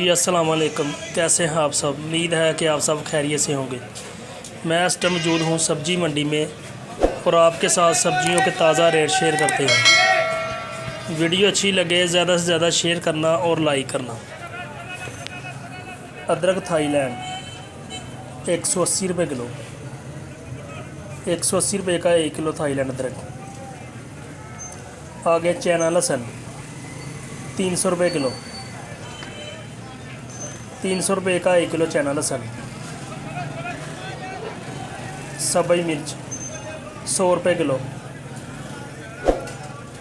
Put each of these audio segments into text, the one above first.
जी अस्सलाम वालेकुम। कैसे हैं आप सब? उम्मीद है कि आप सब खैरियत से होंगे। मैं इस टाइम मौजूद हूँ सब्ज़ी मंडी में और आपके साथ सब्जियों के ताज़ा रेट शेयर करते हैं। वीडियो अच्छी लगे ज़्यादा से ज़्यादा शेयर करना और लाइक करना। अदरक थाईलैंड 180 रुपये किलो, 180 रुपये का 1 किलो थाईलैंड अदरक। आगे चाइना लहसुन 300 रुपये किलो, 300 रुपये का 1 किलो चाइना लहसुन। सब्ज़ मिर्च 100 रुपये किलो,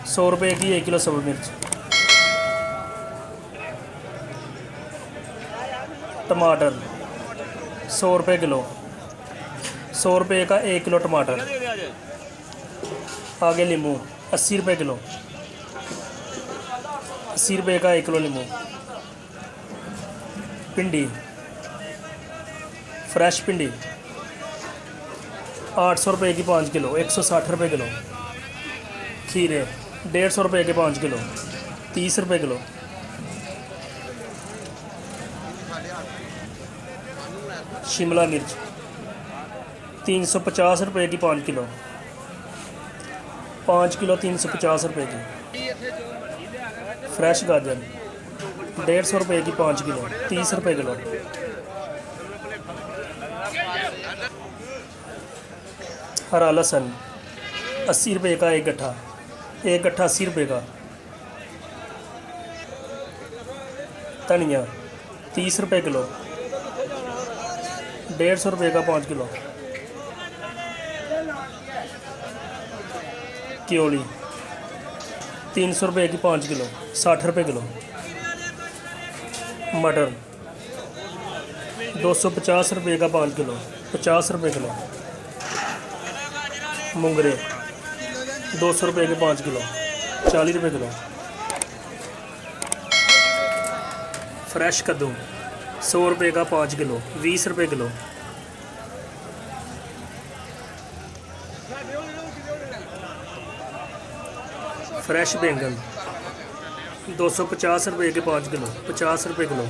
100 रुपये की 1 किलो सब्ज़ मिर्च। टमाटर 100 रुपये किलो, 100 रुपये का 1 किलो टमाटर। आगे नींबू 80 रुपये किलो, 80 रुपये का 1 किलो नींबू। भिंडी फ्रेश भिंडी 800 रुपये की 5 किलो, 160 रुपये किलो। खीरे 150 रुपये के 5 किलो, 30 रुपये किलो। शिमला मिर्च 350 रुपये की 5 किलो, 5 किलो 350 रुपये की। फ्रेश गाजर 150 रुपये की 5 किलो, 30 रुपये किलो। हरा लहसुन 80 रुपये का 1 गट्ठा, 1 गट्ठा 80 रुपये का। धनिया 30 रुपये किलो, 150 रुपये का 5 किलो। क्योली 300 रुपये की 5 किलो, 60 रुपये किलो। मटर 250 रुपये का 5 किलो, 50 रुपये किलो। मूंगरे 200 रुपये के 5 किलो, 40 रुपये किलो। फ्रेश कद्दू 100 रुपये का 5 किलो, 20 रुपये किलो। फ्रेश बैंगन 250 रुपये के 5 किलो, 50 रुपये किलो।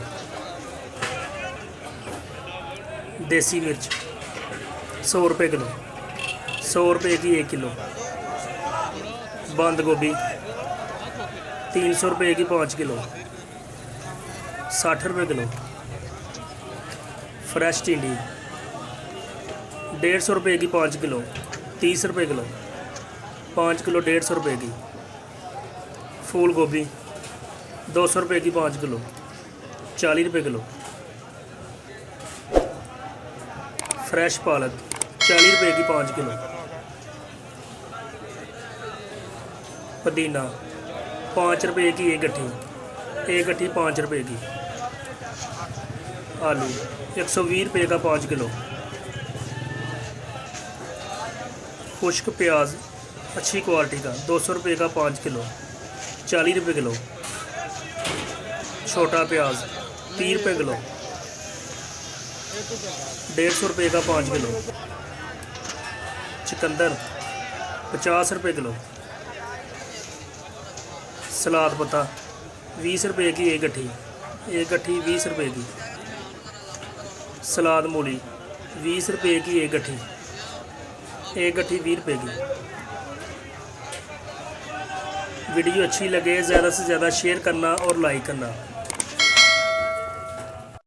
देसी मिर्च 100 रुपये किलो, 100 रुपये की 1 किलो। बंद गोभी 300 रुपये की 5 किलो, 60 रुपये किलो। फ्रेश टिंडी 150 रुपये की 5 किलो, 30 रुपये किलो। 5 किलो 150 रुपये की। फूल गोभी 200 रुपये की 5 किलो, 40 रुपये किलो। फ्रेश पालक 40 रुपये की 5 किलो। पुदीना 5 रुपये की 1 गट्ठी, 1 गट्ठी 5 रुपये की। आलू 120 रुपये का 5 किलो। खुश्क प्याज अच्छी क्वालिटी का 200 रुपये का 5 किलो, 40 रुपये किलो। छोटा प्याज 30 रुपये किलो, 150 रुपये का 5 किलो। चुकंदर 50 रुपये किलो। सलाद पत्ता 20 रुपये की 1 गट्ठी, 1 गट्ठी 20 रुपये की। सलाद मूली 20 रुपये की 1 गट्ठी, 1 गट्ठी 20 रुपये की। वीडियो अच्छी लगे ज़्यादा से ज़्यादा शेयर करना और लाइक करना।